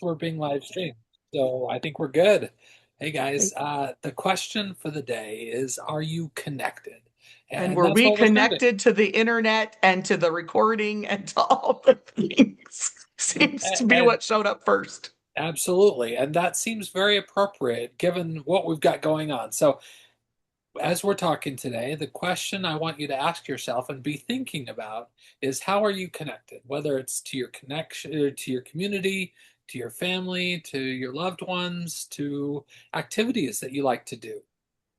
We're being live streamed, so I think we're good. Hey guys, the question for the day is, are you connected? And And were that's we what we're starting. connected to the internet and to the recording and to all the things? Seems to be And what showed up first. absolutely, and that seems very appropriate given what we've got going on. So, as we're talking today, the question I want you to ask yourself and be thinking about is, how are you connected? Whether it's to your connection, to your community, to your family, to your loved ones, to activities that you like to do,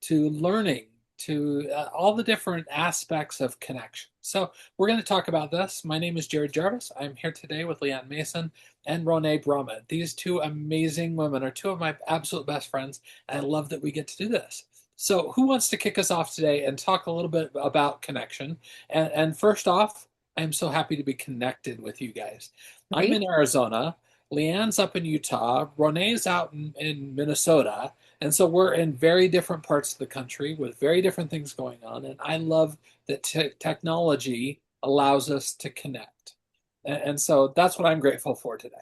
to learning, to all the different aspects of connection. So, we're going to talk about this. My name is Jared Jarvis. I'm here today with Leanne Mason and Ronee Brumman. These two amazing women are two of my absolute best friends, and I love that we get to do this. So, who wants to kick us off today and talk a little bit about connection? And first off, I'm so happy to be connected with you guys. I'm Me? in Arizona. Leanne's up in Utah. Ronee's out in Minnesota. And so we're in very different parts of the country with very different things going on. And I love that technology allows us to connect. And so that's what I'm grateful for today.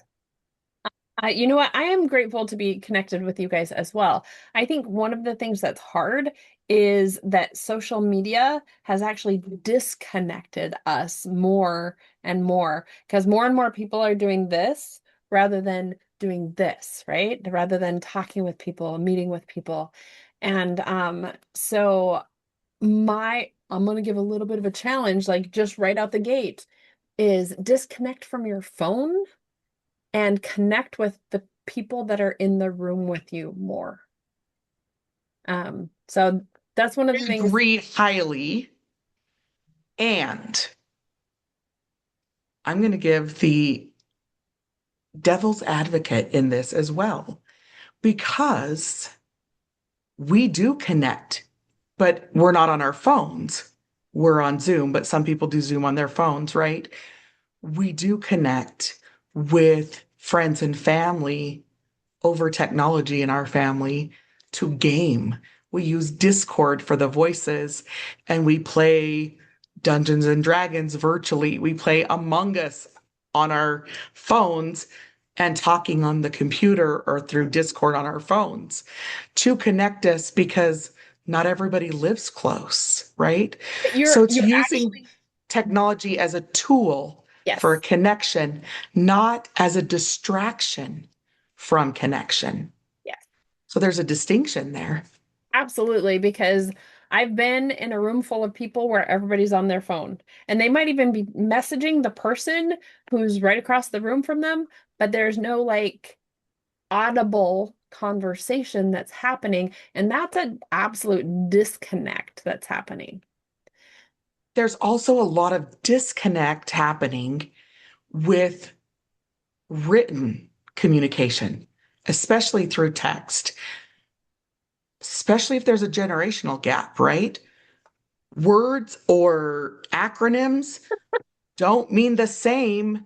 You know what? I am grateful to be connected with you guys as well. I think one of the things that's hard is that social media has actually disconnected us more and more because more and more people are doing this rather than doing this, right? Rather than talking with people, meeting with people. And so I'm gonna give a little bit of a challenge, like just right out the gate, is disconnect from your phone and connect with the people that are in the room with you more. So that's one of the I things. agree highly. And I'm going to give the devil's advocate in this as well, because we do connect, but we're not on our phones. We're on Zoom, but some people do Zoom on their phones, right? We do connect with friends and family over technology in our family to game. We use Discord for the voices and we play Dungeons and Dragons virtually. We play Among Us on our phones and talking on the computer or through Discord on our phones to connect us because not everybody lives close, right? So it's You're using actually, technology as a tool for a yes. connection, not as a distraction from connection. Yes. So there's a distinction there. Absolutely, because I've been in a room full of people where everybody's on their phone and they might even be messaging the person who's right across the room from them, but there's no like audible conversation that's happening. And that's an absolute disconnect that's happening. There's also a lot of disconnect happening with written communication, especially through text, especially if there's a generational gap, right? Words or acronyms don't mean the same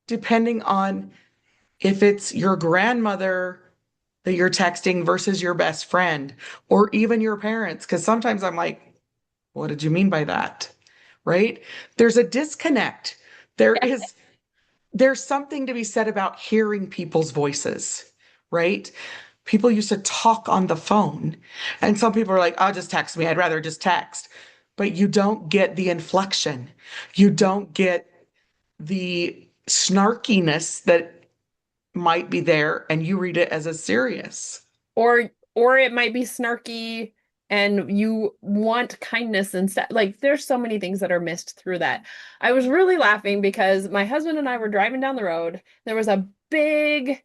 depending on if it's your grandmother that you're texting versus your best friend or even your parents. Because sometimes I'm like, what did you mean by that? Right? There's a disconnect. There is there's something to be said about hearing people's voices, right? People used to talk on the phone, and some people are like, "Oh, just text me. I'd rather just text." But you don't get the inflection. You don't get the snarkiness that might be there, and you read it as a serious. Or it might be snarky and you want kindness instead. Like there's so many things that are missed through that. I was really laughing because my husband and I were driving down the road. There was a big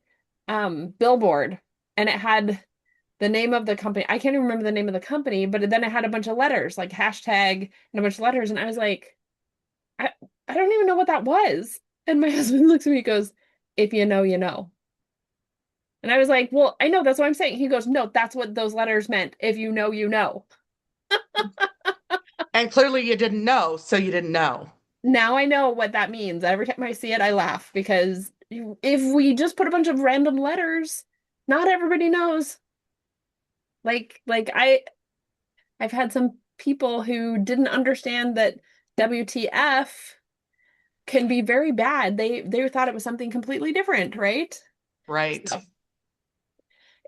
billboard and it had the name of the company. I can't even remember the name of the company, but then it had a bunch of letters, like hashtag and a bunch of letters. And I was like, I, I don't even know what that was. And my husband looks at me and goes, if you know, you know. And I was like, well, I know that's what I'm saying. He goes, no, that's what those letters meant. If you know, you know. And clearly you didn't know, so you didn't know. Now I know what that means. Every time I see it, I laugh because if we just put a bunch of random letters, not everybody knows. I've had some people who didn't understand that WTF can be very bad. They thought it was something completely different, right? Right. So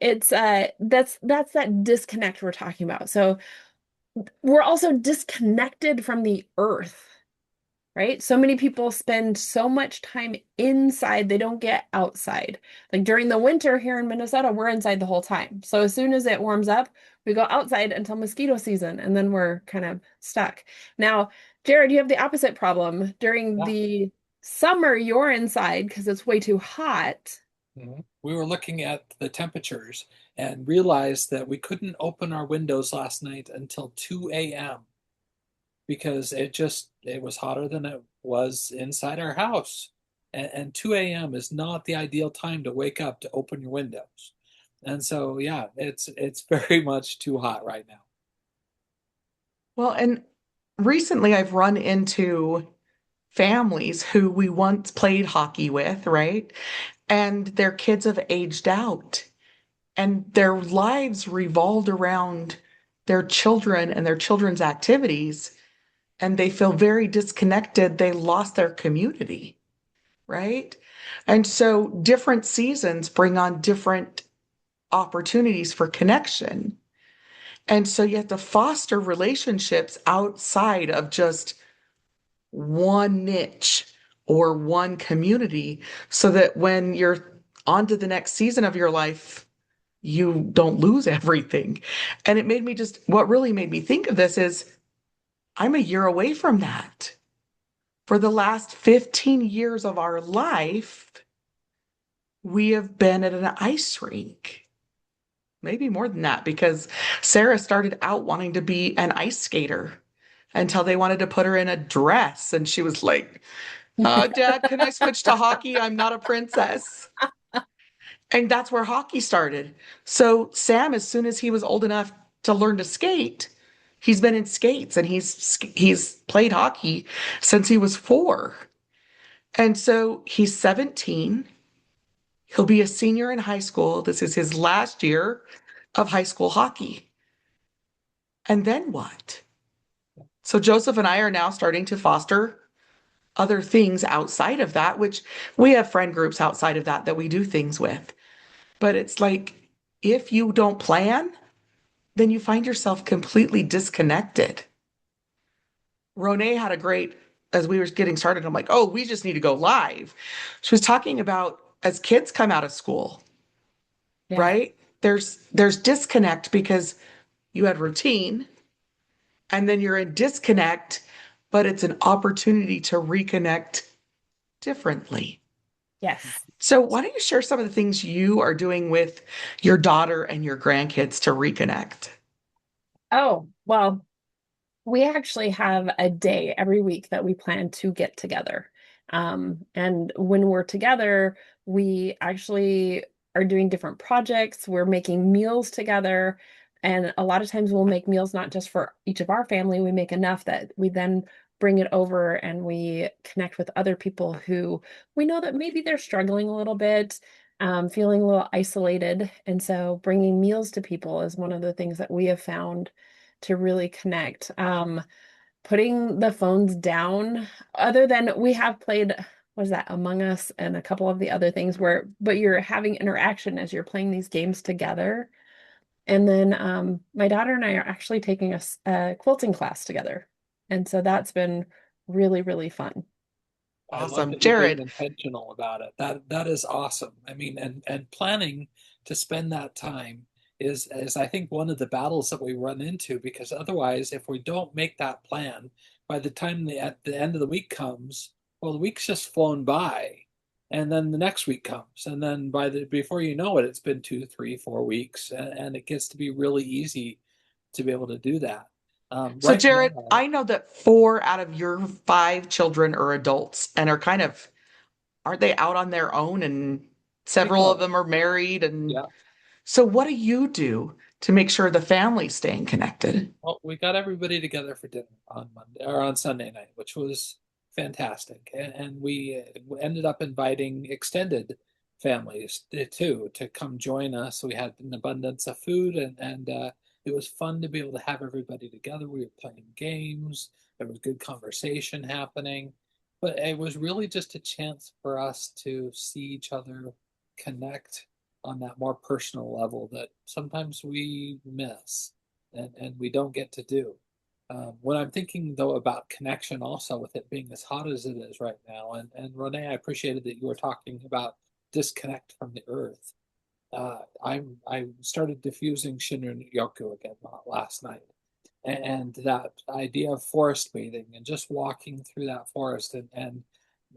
it's that's that disconnect we're talking about. So we're also disconnected from the earth, right? So many people spend so much time inside, they don't get outside. Like during the winter here in Minnesota, we're inside the whole time. So as soon as it warms up, we go outside until mosquito season, and then we're kind of stuck. Now, Jared, you have the opposite problem. During Yeah. the summer, you're inside because it's way too hot. We were looking at the temperatures and realized that we couldn't open our windows last night until 2 a.m. because it was hotter than it was inside our house. And 2 a.m. is not the ideal time to wake up to open your windows. And so yeah, it's very much too hot right now. Well, and recently I've run into families who we once played hockey with, right? And their kids have aged out and their lives revolved around their children and their children's activities. And they feel very disconnected. They lost their community, right? And so different seasons bring on different opportunities for connection. And so you have to foster relationships outside of just one niche or one community so that when you're on to the next season of your life, you don't lose everything. And it made me just, what really made me think of this is I'm a year away from that. For the last 15 years of our life, we have been at an ice rink. Maybe more than that, because Sarah started out wanting to be an ice skater until they wanted to put her in a dress. And she was like, Dad, can I switch to hockey? I'm not a princess. And that's where hockey started. So Sam, as soon as he was old enough to learn to skate, he's been in skates and he's played hockey since he was 4. And so he's 17. He'll be a senior in high school. This is his last year of high school hockey. And then what? So Joseph and I are now starting to foster other things outside of that, which we have friend groups outside of that that we do things with. But it's like, if you don't plan, then you find yourself completely disconnected. Renee had a great, as we were getting started, I'm like, oh, we just need to go live. She was talking about as kids come out of school, Yeah. right? There's disconnect because you had routine and then you're in disconnect, but it's an opportunity to reconnect differently. Yes. So why don't you share some of the things you are doing with your daughter and your grandkids to reconnect? Oh, well, we actually have a day every week that we plan to get together. And when we're together, we actually are doing different projects. We're making meals together. And a lot of times we'll make meals not just for each of our family, we make enough that we then bring it over and we connect with other people who we know that maybe they're struggling a little bit, feeling a little isolated. And so bringing meals to people is one of the things that we have found to really connect. Putting the phones down, other than we have played, what is that, Among Us and a couple of the other things where, but you're having interaction as you're playing these games together. And then my daughter and I are actually taking a quilting class together. And so that's been really, really fun. I love Awesome. that you're being Jared, intentional about it. That is awesome. I mean, and planning to spend that time is I think one of the battles that we run into because otherwise, if we don't make that plan, by the time at the end of the week comes, well, the week's just flown by, and then the next week comes, and then before you know it, it's been 2, 3, 4 weeks, and it gets to be really easy to be able to do that. so Right Jared, now, I know that 4 out of your 5 children are adults and are kind of, aren't they out on their own and pretty several of close. them are married and Yeah. so what do you do to make sure the family's staying connected? Well, we got everybody together for dinner on Monday or on Sunday night, which was fantastic, and we ended up inviting extended families too to come join us. We had an abundance of food, and it was fun to be able to have everybody together. We were playing games. There was good conversation happening, but it was really just a chance for us to see each other connect on that more personal level that sometimes we miss and we don't get to do. When I'm thinking though about connection also with it being as hot as it is right now, and Renee, I appreciated that you were talking about disconnect from the earth. I started diffusing Shinrin Yoku again last night, and that idea of forest bathing and just walking through that forest, and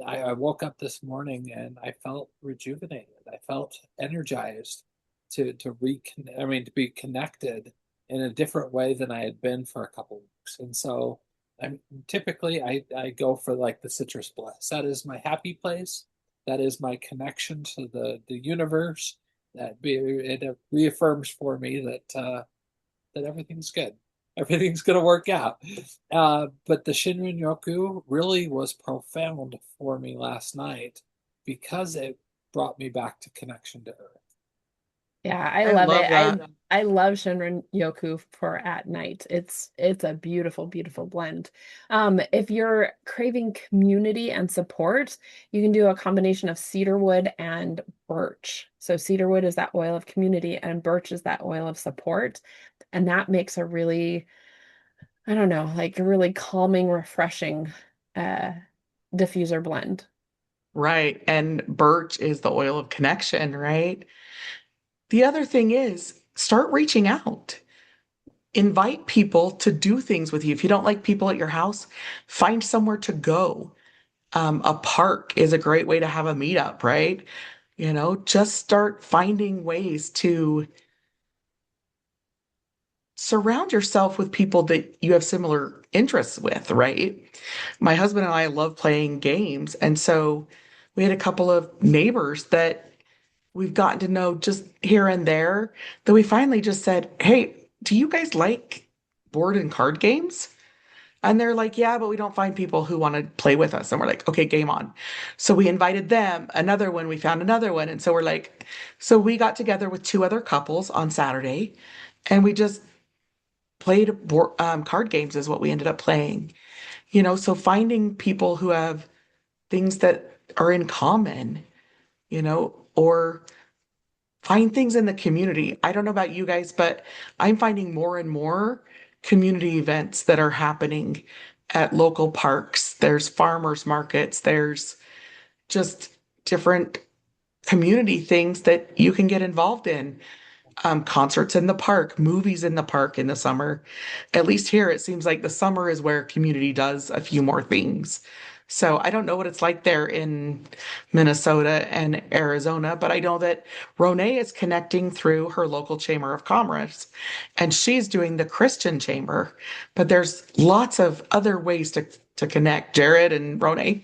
I woke up this morning and I felt rejuvenated. I felt energized to reconnect. I mean, to be connected in a different way than I had been for a couple weeks. And so, I'm typically I go for like the citrus bliss. That is my happy place. That is my connection to the universe. It reaffirms for me that everything's good. Everything's going to work out. But the Shinrin Yoku really was profound for me last night because it brought me back to connection to Earth. Yeah, I I love love it. that. I love Shinrin Yoku for at night. It's a beautiful, beautiful blend. If you're craving community and support, you can do a combination of cedarwood and birch. So cedarwood is that oil of community and birch is that oil of support. And that makes a really, I don't know, like a really calming, refreshing uh diffuser blend. Right. And birch is the oil of connection, right? The other thing is start reaching out. Invite people to do things with you. If you don't like people at your house, find somewhere to go. A park is a great way to have a meetup, right? Just start finding ways to surround yourself with people that you have similar interests with, right? My husband and I love playing games. And so we had a couple of neighbors that we've gotten to know just here and there that we finally just said, "Hey, do you guys like board and card games?" And they're like, "Yeah, but we don't find people who want to play with us." And we're like, "Okay, game on." So we invited them, another one, we found another one. And so we're like, so we got together with two other couples on Saturday and we just played card games, is what we ended up playing. So finding people who have things that are in common, or find things in the community. I don't know about you guys, but I'm finding more and more community events that are happening at local parks. There's farmers markets, there's just different community things that you can get involved in. Concerts in the park, movies in the park in the summer. At least here, it seems like the summer is where community does a few more things. So I don't know what it's like there in Minnesota and Arizona, but I know that Ronay is connecting through her local Chamber of Commerce and she's doing the Christian Chamber. But there's lots of other ways to connect. Jared and Ronay.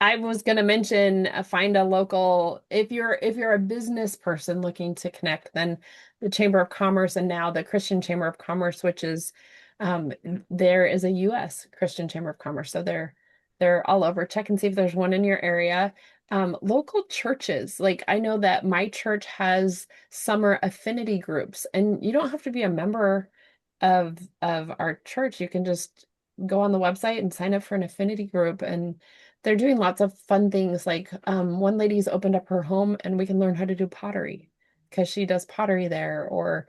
I was going to mention find a local if you're a business person looking to connect, then the Chamber of Commerce and now the Christian Chamber of Commerce, which is um, there is a U.S. Christian Chamber of Commerce, so they're all over. Check and see if there's one in your area. Local churches, like I know that my church has summer affinity groups, and you don't have to be a member of our church. You can just go on the website and sign up for an affinity group and they're doing lots of fun things like one lady's opened up her home and we can learn how to do pottery because she does pottery there or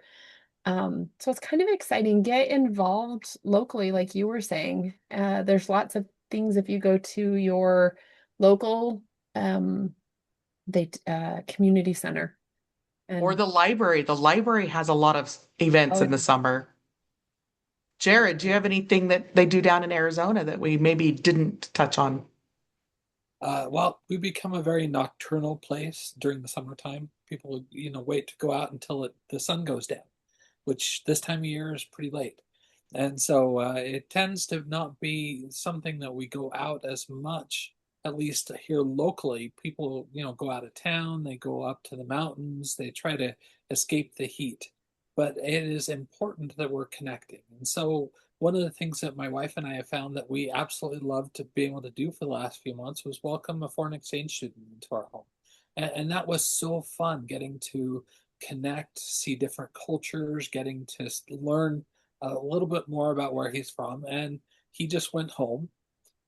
so it's kind of exciting. Get involved locally, like you were saying. There's lots of things if you go to your local um they community center Or and the library. The library has a lot of events oh in the summer. Jared, do you have anything that they do down in Arizona that we maybe didn't touch on? Well, we become a very nocturnal place during the summertime. People, wait to go out until the sun goes down, which this time of year is pretty late. And so it tends to not be something that we go out as much, at least here locally. People, go out of town, they go up to the mountains, they try to escape the heat. But it is important that we're connecting. And so one of the things that my wife and I have found that we absolutely love to be able to do for the last few months was welcome a foreign exchange student into our home. And that was so fun getting to connect, see different cultures, getting to learn a little bit more about where he's from. And he just went home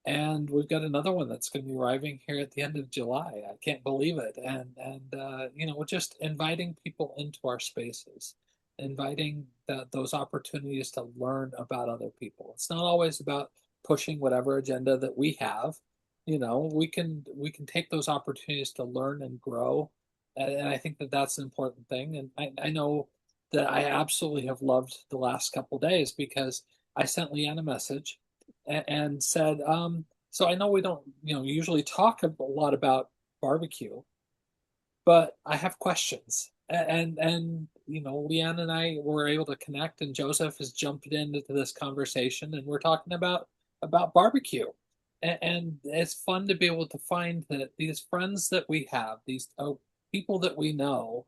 And we've got another one that's going to be arriving here at the end of July. I can't believe it. And we're just inviting people into our spaces, inviting those opportunities to learn about other people. It's not always about pushing whatever agenda that we have. We can take those opportunities to learn and grow, and I think that that's an important thing. And I know that I absolutely have loved the last couple days because I sent Leanne a message and said, so I know we don't, usually talk a lot about barbecue, but I have questions. Leanne and I were able to connect, and Joseph has jumped into this conversation, and we're talking about barbecue. And it's fun to be able to find that these friends that we have, these people that we know,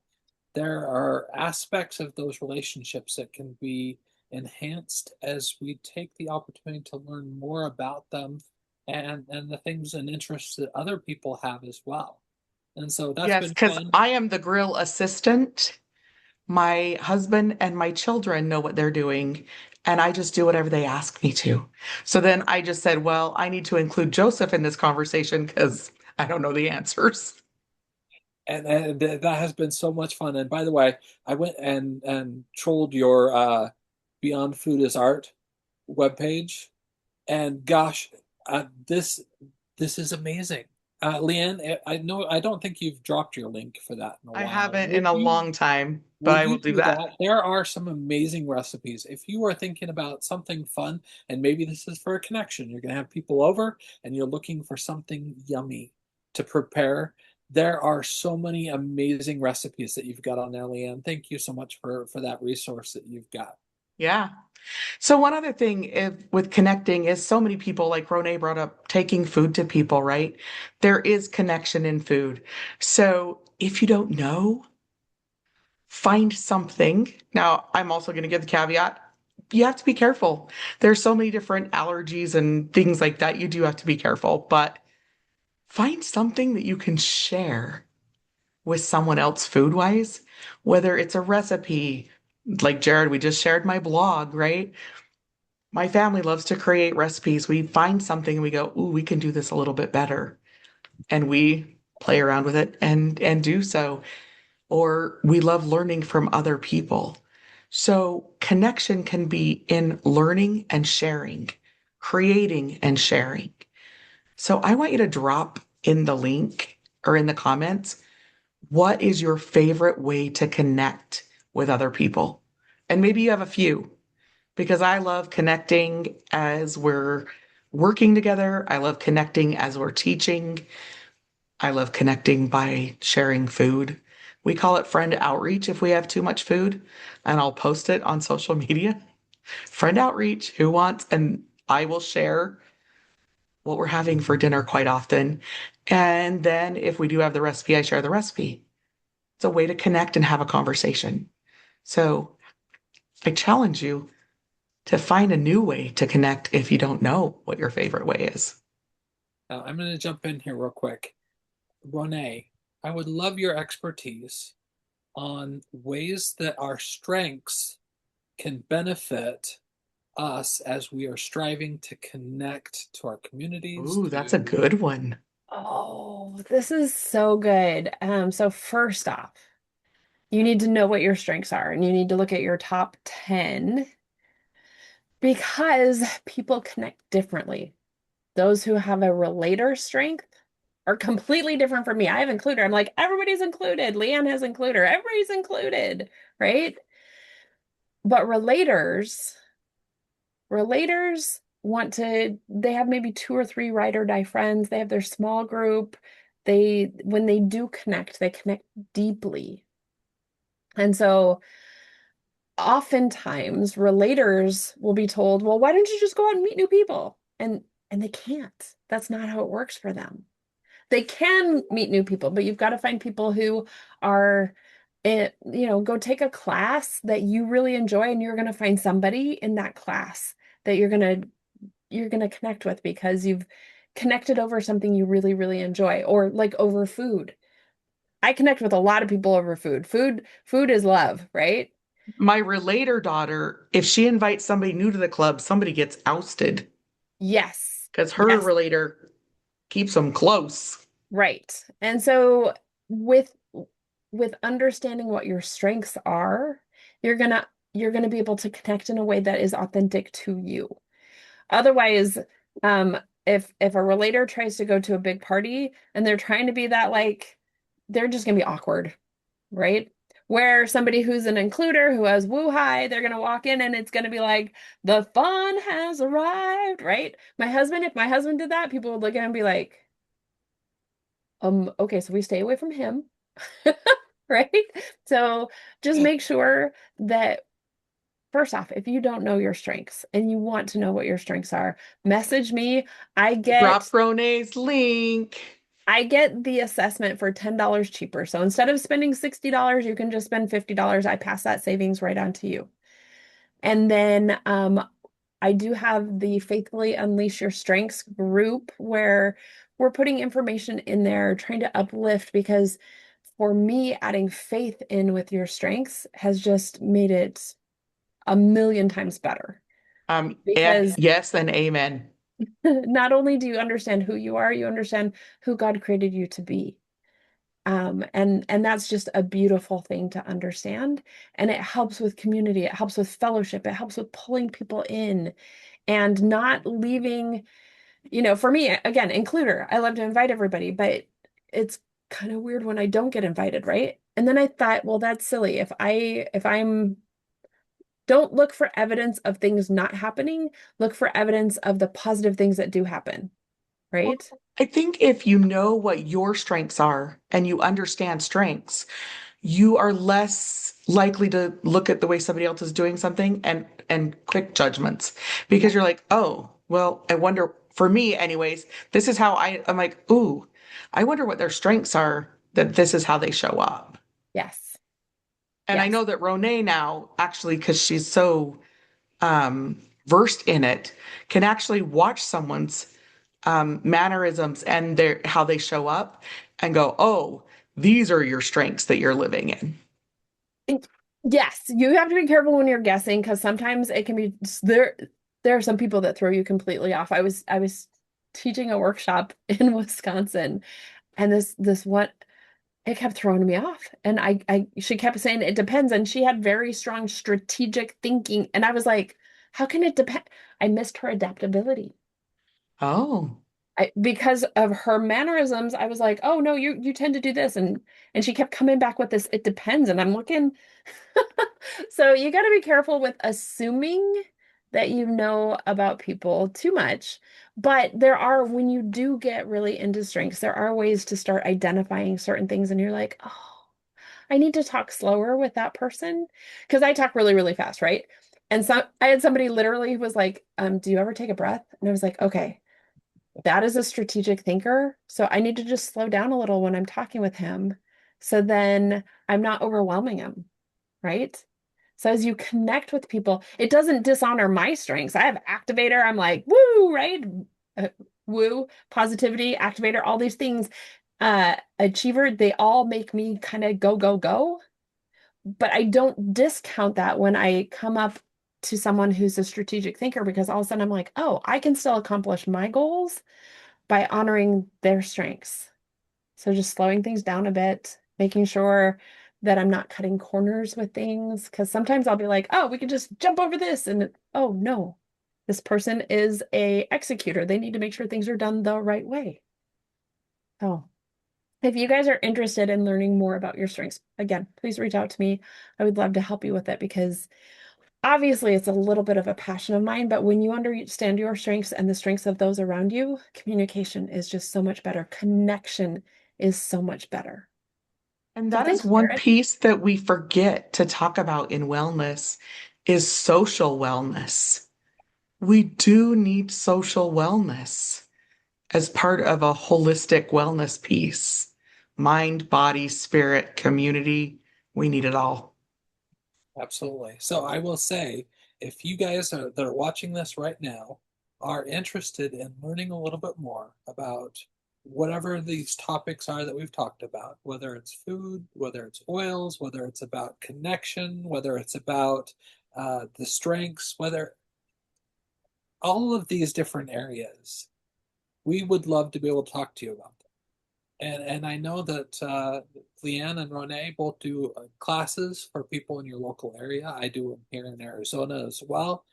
there are aspects of those relationships that can be enhanced as we take the opportunity to learn more about them and the things and interests that other people have as well. And so that's Yes, been because fun. I am the grill assistant. My husband and my children know what they're doing, and I just do whatever they ask me to. So then I just said, well, I need to include Joseph in this conversation because I don't know the answers. And that has been so much fun. And by the way, I went and trolled your Beyond Food is Art webpage, and gosh, this is amazing. Leanne, I know I don't think you've dropped your link for that in a I while. haven't in a long time, but Would I will you do do that. that? There are some amazing recipes. If you are thinking about something fun, and maybe this is for a connection, you're going to have people over and you're looking for something yummy to prepare. There are so many amazing recipes that you've got on there, Leanne. Thank you so much for that resource that you've got. Yeah. So one other thing with connecting is so many people, like Renee brought up, taking food to people, right? There is connection in food. So if you don't know, find something. Now, I'm also going to give the caveat. You have to be careful. There's so many different allergies and things like that. You do have to be careful, but find something that you can share with someone else food wise, whether it's a recipe, like Jared, we just shared my blog, right? My family loves to create recipes. We find something and we go, ooh, we can do this a little bit better. And we play around with it and do so. Or we love learning from other people. So connection can be in learning and sharing, creating and sharing. So I want you to drop in the link or in the comments, what is your favorite way to connect with other people? And maybe you have a few, because I love connecting as we're working together. I love connecting as we're teaching. I love connecting by sharing food. We call it friend outreach if we have too much food, and I'll post it on social media. Friend outreach, who wants? And I will share what we're having for dinner quite often. And then if we do have the recipe, I share the recipe. It's a way to connect and have a conversation. So I challenge you to find a new way to connect if you don't know what your favorite way is. Now, I'm going to jump in here real quick. Renee, I would love your expertise on ways that our strengths can benefit us as we are striving to connect to our communities, Ooh, that's a to good one. Oh, this is so good. So first off, you need to know what your strengths are, and you need to look at your top 10 because people connect differently. Those who have a relator strength are completely different from me. I have includer. I'm like, everybody's included. Leanne has includer. Everybody's included, right? But relators want to, they have maybe two or three ride or die friends. They have their small group. When they do connect, they connect deeply. And so oftentimes relators will be told, well, why don't you just go out and meet new people? And they can't. That's not how it works for them. They can meet new people, but you've got to find people who are go take a class that you really enjoy, and you're going to find somebody in that class that you're going to connect with because you've connected over something you really, really enjoy, or like over food. I connect with a lot of people over food. Food is love, right? My relator daughter, if she invites somebody new to the club, somebody gets ousted. Yes. because her Yes. relator keeps them close. Right. And so with understanding what your strengths are, you're gonna be able to connect in a way that is authentic to you. Otherwise, um, if a relator tries to go to a big party and they're trying to be that like, they're just gonna be awkward, right? Where somebody who's an includer who has woo hi, they're gonna walk in and it's gonna be like, the fun has arrived, right? If my husband did that, people would look at him and be like, okay, so we stay away from him, right? So just make sure that first off, if you don't know your strengths and you want to know what your strengths are, message me. I Drop get Renee's link. I get the assessment for $10 cheaper. So instead of spending $60, you can just spend $50. I pass that savings right on to you. And then I do have the Faithfully Unleash Your Strengths group where we're putting information in there, trying to uplift because for me, adding faith in with your strengths has just made it a million times better. And Because yes, and amen. not only do you understand who you are, you understand who God created you to be. And that's just a beautiful thing to understand. And it helps with community, it helps with fellowship, it helps with pulling people in and not leaving, for me, again, includer. I love to invite everybody, but it's kind of weird when I don't get invited, right? And then I thought, well, that's silly. If I'm don't look for evidence of things not happening, look for evidence of the positive things that do happen, Well, right? I think if you know what your strengths are and you understand strengths, you are less likely to look at the way somebody else is doing something and quick judgments because you're like, oh, well, I wonder for me anyways, this is how I'm like, ooh, I wonder what their strengths are that this is how they show up. Yes. And I Yes. know that Renee now actually because she's so versed in it can actually watch someone's mannerisms and their how they show up and go, oh, these are your strengths that you're living in. Yes, you have to be careful when you're guessing because sometimes it can be there. There are some people that throw you completely off. I was teaching a workshop in Wisconsin, and this one it kept throwing me off. And I she kept saying it depends, and she had very strong strategic thinking, and I was like, how can it depend? I missed her adaptability. Oh, Because of her mannerisms, I was like, oh no, you tend to do this, and she kept coming back with this, it depends, and I'm looking. So you got to be careful with assuming that you know about people too much. But there are, when you do get really into strengths, there are ways to start identifying certain things, and you're like, oh, I need to talk slower with that person because I talk really, really fast, right? And so I had somebody literally who was like, do you ever take a breath? And I was like, okay, that is a strategic thinker. So I need to just slow down a little when I'm talking with him. So then I'm not overwhelming him, right? So as you connect with people, it doesn't dishonor my strengths. I have activator. I'm like, woo, right? Uh, Woo, positivity, activator, all these things. Achiever, they all make me kind of go, go, go. But I don't discount that when I come up to someone who's a strategic thinker because all of a sudden I'm like, oh, I can still accomplish my goals by honoring their strengths. So just slowing things down a bit, making sure that I'm not cutting corners with things. Because sometimes I'll be like, oh, we could just jump over this. And oh, no, this person is a executor. They need to make sure things are done the right way. So if you guys are interested in learning more about your strengths, again, please reach out to me. I would love to help you with it because obviously it's a little bit of a passion of mine, but when you understand your strengths and the strengths of those around you, communication is just so much better. Connection is so much better. and So that is thanks, one Jared. piece that we forget to talk about in wellness is social wellness. We do need social wellness as part of a holistic wellness piece. Mind, body, spirit, community. We need it all. Absolutely. So I will say, if you guys that are watching this right now are interested in learning a little bit more about whatever these topics are that we've talked about, whether it's food, whether it's oils, whether it's about connection, whether it's about the strengths, whether all of these different areas, we would love to be able to talk to you about that. And I know that Leanne and Renee both do classes for people in your local area. I do them here in Arizona as well.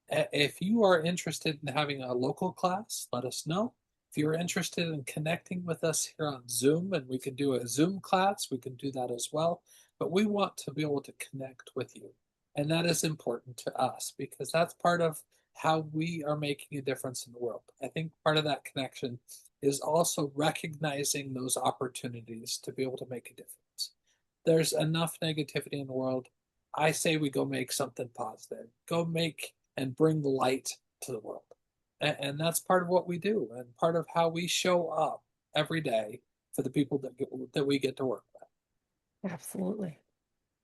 If you are interested in having a local class, let us know. If you're interested in connecting with us here on Zoom and we can do a Zoom class, we can do that as well. But we want to be able to connect with you. And that is important to us because that's part of how we are making a difference in the world. I think part of that connection is also recognizing those opportunities to be able to make a difference. There's enough negativity in the world. I say we go make something positive. Go make and bring light to the world. And that's part of what we do and part of how we show up every day for the people that we get to work with. Absolutely.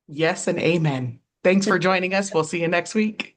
Yes and amen. Thanks for joining us. We'll see you next week.